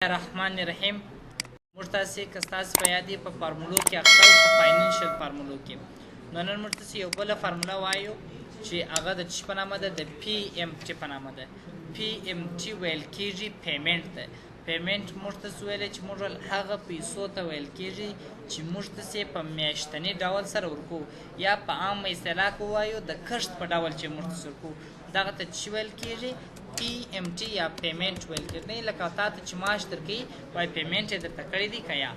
الرحمن الرحیم موږ تاسې که ستاسې په یاد په فارمولو کې اخته او په فاینانشل فارمولو کې نو نن موږ تاسې یو بله فارموله وایو چې هغه د څه په نامه ده د پی ایم ټي په نامه ده. پی ایم ټي ویل کېږي پیمنټ ده. پیمنټ موږ تاسې ویلی چې موږ هغه پیسو ته ویل کېږي چې موږ تاسې په میاشتني ډول سره ورکوو یا په عام اصطلاح کې ووایو د کښت په ډول چې موږ تاسې ورکوو دغه ته څه ویل کېږي پی ایم ټي یا پیمنټ ویل کېږي. لکه تا ته چې معاش درکوي وایي پیمنټ یې درته کړی دی که یا.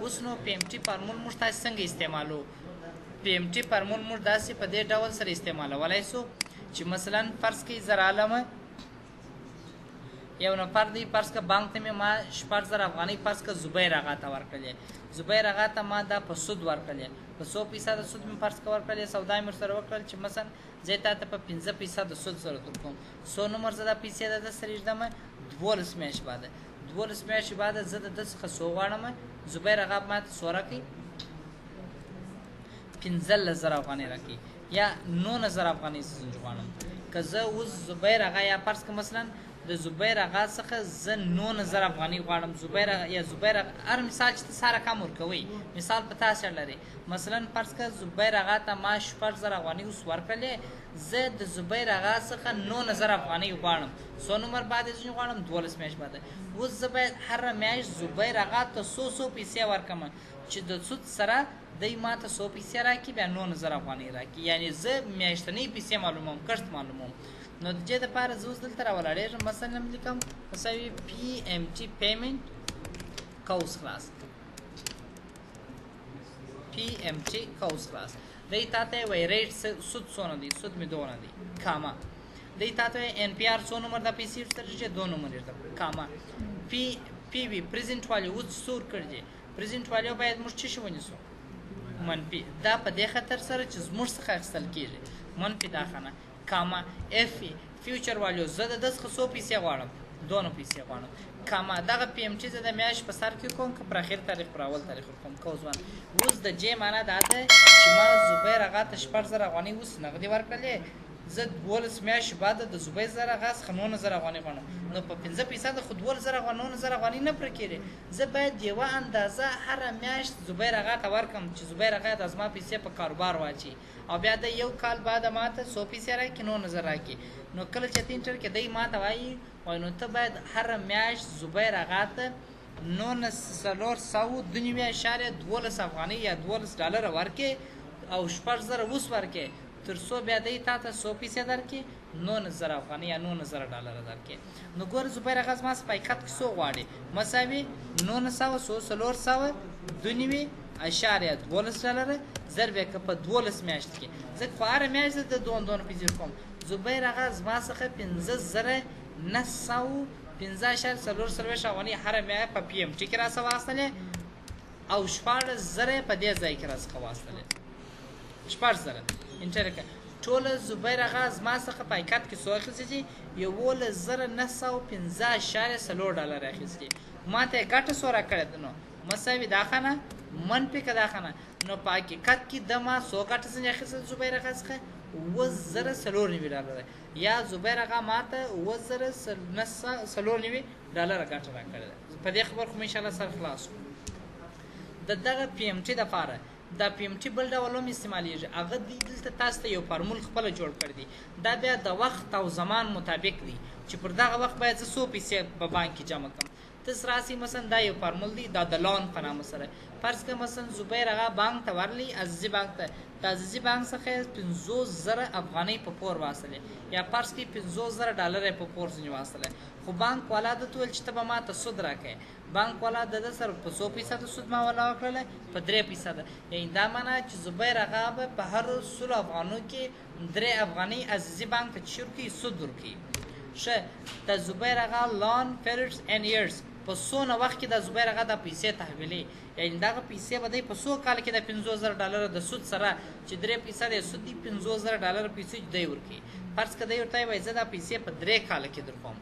اوس نو پی ایم ټي فارمول موږ تاسې څنګه استعمالو؟ پی ایم ټي فارمول موږ داسې په دې ډول سره استعمالولی سو چې مثلا فرض کړئ زر عالمه یو نفر دی فرض که بانک ته مې ما 6000 افغانۍ فرض که زبیر اغا ته ورکړلې. زبیر اغا ته ما دا په سود ورکړلې، په 100% سود مې فرض که ورکړلې، سودا مې ورسره وکړل چې مثلا زه تا ته په 15% سود سره درکوم. 100 نمبر زه دا پیسې د ده سره ږدمه 12 میاشتې بعده 12 میاشتې بعده زه د ده څخه څو غواړم؟ زبیر اغا ما ته څو راکړي؟ 15000 افغانۍ راکړي یا 9000 افغانۍ زه غواړم. که زه اوس زبیر اغا یا فرض که مثلا د زبیر اغا څخه زه 9000 افغانۍ غواړم. زبیر یا زبیر هر مثال چې ته ستا رقم ورکوئ مثال په تا سره لري. مثلا فرض که زبیر اغا ته ما 6000 افغانۍ اوس ورکړلې، زه د زبیر اغا څخه 9000 افغانۍ غواړم. 100 نمبر بعد یې ځینې غواړم 12 میاشت بعد. اوس زه باید هره میاشت زبیر اغا ته 100 پیسې ورکړم چې د سود سره دی ما ته 100 پیسې راکړي بیا 9000 افغانۍ راکړي. یعنې زه میاشتنۍ پیسې معلوموم، کښت معلوموم. نو د دې دپاره زه اوس دلته راولاړېږم مثلا لیکم مساوي پی ایم ټي پیمنټ قوس خلاص پی ایم ټي قوس خلاص. دی تا ته یې وایي ریټ سود څونه دی؟ سود مې دونه دی کاما. دی تا ته وایي این پی آر څو نمبر دا پیسې ورسره چې 2 نمبر یې کاما. پی وي پریزنټ والیو اوس څو ورکړی دی؟ پریزنټ والیو باید موږ څه شی ونیسو؟ منفي. دا په دې خطر سره چې زموږ څخه اخیستل کېږي منفي دا خانه کاما. اف فیوچر والیو زه د ده څخه څو پیسې غواړم؟ 2 پیسې غواړم کاما. دغه پی ایم ټي زه د میاشت په سر کې کوم که پر اخر تاریخ پر اول تاریخ ورکوم کوز وان. اوس د جې معنا دا ده چې ما زبیر اغا ته 6000 افغانۍ اوس نغدي ورکړلې، زه 12 میاشتې بعد د زبیر زر اغا څخه 9000 افغانۍ غواړم. نو په 15% خو 9000 افغانۍ نه پوره کېږي. زه باید یوه اندازه هره میاشت زبیر اغا ته ورکړم چې زبیر اغا د زما پیسې په کاروبار واچي او بیا د یو کال بعد ما ته 100 پیسې راکړي 9000 راکړي. نو کله چې تینټر کې دی ما ته وایي نو ته باید هره میاشت زبیر اغا ته 9412.12 افغانۍ یا 12 ډالره ورکړې او 6000 اوس ورکړې تر څو بیا دی تا ته 100 پیسې درکړي 9000 افغانۍ یا 9000 ډالره درکړي. نو ګوره زبیر اغا زما څخه په حقیقت کې څو غواړي؟ مساوي 900.12 ډالره ضرب یې که په 12 میاشت کې. ځکه خو هره میاشت د 2 پیسې کوم. زبیر اغا زما څخه 15915.4 افغانۍ هره میاشت په پی ایم ټي کې راڅخه واخیستلې او 16000 په دې ځای کې راڅخه واخیستلې. 16000 انټر کړه. ټوله زبیر اغا زما څخه په حقیقت کې څو اخیستې دي؟ 11915.4 ډالره اخیستې. ما ته یې ګټه څو راکړې ده؟ نو مساوي دا خانه منفي که دا خانه. نو په حقیقت کې د ما څو ګټه څنګه اخیستل زبیر اغا څخه؟ 9490 ډالره یا زبیر اغا ما ته 9490 ډالره ګټه راکړې ده. په دې خبر خو مې انشاءالله سر خلاص کړو. د دغه پی ایم ټي دپاره دا پی ایم ټي بل ډول هم استعمالیږي. هغه دلته تاسو ته یو فارمول خپله جوړ کړی دی. دا بیا د وخت او زمان مطابق دی چې پر دغه وخت باید زه څو پیسې په بانک کې جمع کړم. تاسو راسئ مثلا دا یو فارمول دی دا د لون په نامه سره. فرض که مثلا زبیر اغا بانک ته ورلی عزیزي بانک ته د عزیزي بانک څخه 50000 افغانۍ په پور واخیستلې یا فرض کړئ 50000 ډالره په پور ځینې واخیستلی. خو بانک والا ده ته ویل چې ته به ما ته سود راکړې. بانک والا د ده سره په 100% سود ما والا وکړلی په 3%. یعنې دا معنا چې زبیر اغا به په هر 100 افغانو کې 3 افغانۍ عزیزي بانک ته چې ورکوي سود ورکوي. ښه د زبیر اغا لون پیریډز اینډ ایرز په څونه وخت کې د زبیر اغا د پیسې تحویلي، یعنې دغه پیسې به دی په څو کال کې د 50000 ډالره د سود سره چې 3% یې سود دي 50000 ډالره پیسې دی ورکوي. فرض که دی ورته وایي زه دا پیسې په 3 کاله کې درکوم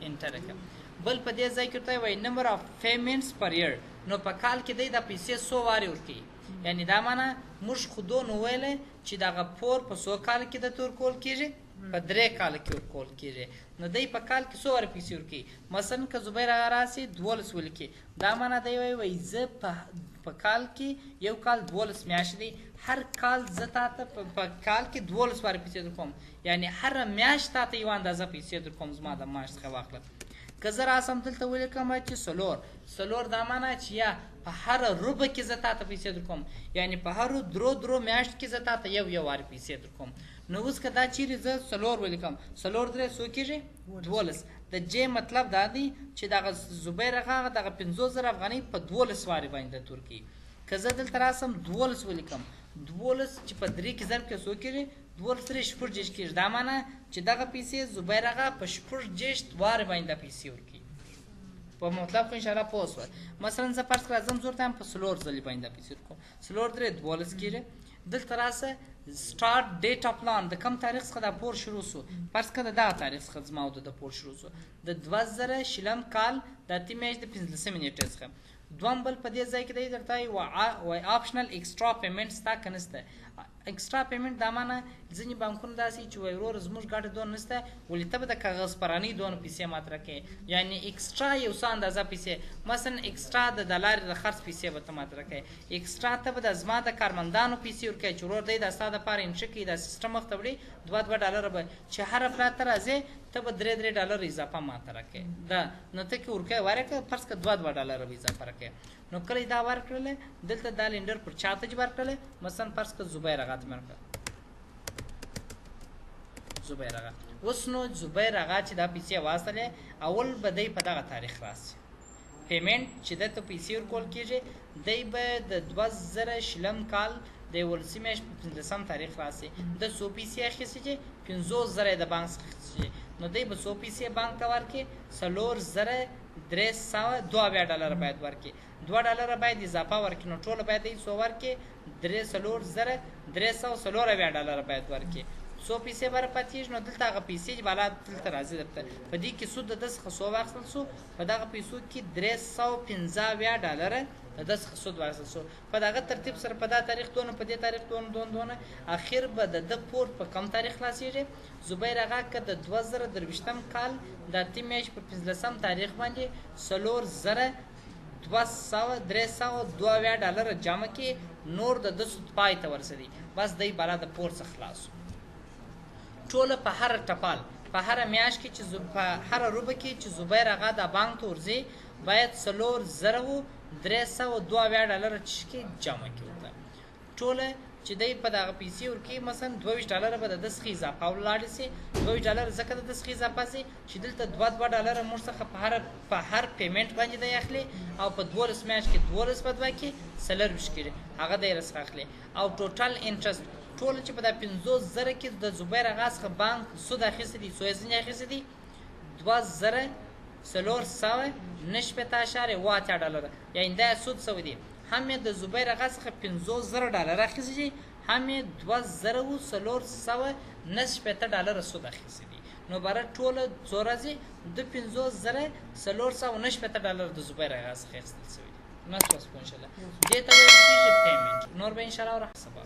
انټر کړم. بل په دې ځای کې ورته وایي نمبر اف پیمنټس پر ایئر. نو په کال کې دی د پیسې 100 وارې ورکوي. یعنې دا معنا موږ خو دونه ویلی چې دغه پور په 100 کال کې د ورکول کېږي په 3 کال کې ورکول کېږي. نو دی په کال کې څو واره پیسې ورکوي؟ مثلا که زبیر هغه راسي 12 ولیکي، دا معنا دی وایي زه په کال کې یو کال 12 میاشتې دی، هر کال زه تا ته په کال کې 12 واره پیسې درکوم، یعنی هره میاشت تا ته یوه اندازه پیسې درکوم زما د معاش څخه واخله. که زه راسم دلته ولیکم چې څلور دا معنا چې یا په هره ربع کې زه تا ته پیسې درکوم، یعنی په هرو درو میاشتو کې زه تا ته یو واره پیسې درکوم. نو اوس که دا چیرې زه 4 ولیکم، 4 3 څو کېږي؟ 12. د جې مطلب دا دی چې دغه زبیر هغه دغه 50,000 افغانۍ په 12 وارې باندې درته ورکوي. که زه دلته راسم 12 ولیکم، 12 چې په 3 کې ضرب کې څو کېږي؟ 12 3 شپږ کېږي. دا معنا چې دغه پیسې زبیر هغه په 6 وارې باندې دا پیسې ورکوي. په مطلب خو انشاءالله پوه شوه. مثلا زه فرض کړه راځم زه ورته په 4 ځلې باندې دا پیسې ورکوم. 4 3 12 کېږي. دلته راسه سټارټ ډیټ اف لان د کوم تاریخ څخه دا پور شروع سو؟ فرض کړه د دغه تاریخ څخه زما او د پور شروع سو د 2000 کال د اتې میاشتې د 15 نیټې څخه. دویم بل په دې ځای کې دی درته وایي آپشنل ایکسټرا پیمنټ ستا که نشته. ایکسټرا پیمنټ دا معنا ځینې بانکونه داسې چې وایي ورور زموږ ګټه دونه نشته، ولې ته به د کاغذ پرانۍ دونه پیسې ماته راکوې، یعنې ایکسټرا یو څه اندازه پیسې، مثلا ایکسټرا د لارې د خرڅ پیسې به ته ماته راکوې، ایکسټرا ته به د زما د کارمندانو پیسې ورکوې چې ورور دی دا ستا دپاره انشا کوي، دا سیسټم مخ ته وړي، 2 ډالره به چې هره افراد ته راځې ته به 3 ډالر اضافه ماته راکوې. دا نو ته کې ورکوې ورکړه فرض کړه 2 ډالره به اضافه راکوې. نو کله دا ورکړله دلته دا لینډر پر چا ته ورکړله؟ مثلا فرض کړه زبیر هغه ته مې ورکړه. زبیر هغه اوس نو زبیر هغه چې دا پیسې واستلې اول به دی په دغه تاریخ راسي پیمنټ چې دته پیسې ورکول کېږي، دی به د 2000 کال د 11 میاشتې په 15 تاریخ راسي. د څو پیسې اخیستې چې 50,000 د بانک څخه اخیستې، نو دی به څو پیسې بانک ته ورکړي؟ 4,302 ډالره باید ورکړي. 2 ډالره باید اضافه ورکړي، نو ټوله باید دی څو ورکړي؟ 4,304 ډالره باید ورکړي. څو پیسې بره پاتېږي؟ نو دلته هغه پیسې چې بالا دلته راځي درته په دې کې سود د ده څخه څو واخیستل سو؟ په دغه پیسو کې 315 ډالره د ده څخه سود واخیستل سو. په دغه ترتیب سره په دا تاریخ دونه، په دې تاریخ دونه، اخر به د ده پور په کم تاریخ خلاصېږي؟ زبیر هغه که د 2023 کال د اتې میاشتې په 15 تاریخ باندې 4,302 ډالره جمع کړي، نور د ده سود پای ته ورسېدي، بس دی بالا د پور څخه خلاص شو. ټوله په هر ټپال په هر میاشت کې چې په هر ربع کې چې زبیر هغه د بانک ته ورځي باید 4,302 ډالره چې جمع کړي ورته. ټوله چې دی په دغه پیسې ورکوي، مثلا 22 ډالره به د ده څخه اضافه ولاړې سي. 22 ډالره ځکه د ده څخه اضافه سي چې دلته 2 ډالره موږ څخه په هر پیمنټ باندې دی اخلي، او په 12 میاشت کې 12 په 2 کې 24 کېږي، هغه دی رڅخه اخلي. او ټوټل انټرست ټول چې په دا 50,000 کې د زبیر هغه څخه بانک سود اخیستی دي، څو یې ځینې اخیستی دي؟ 2,498 ډالره، یعنې دا سود سوی دی. هم یې د زبیر هغه څخه 50,000 ډالره اخیستي دي، هم یې 2,498 ډالره سود اخیستي دي. نو بره ټوله څو راځي؟ د 5,498 ډالره د زبیر هغه څخه اخیستل سوي دي. ناست وسپو انشاءالله دې ته ویل کېږي پیمنټ. نور به انشاءالله ورحسبه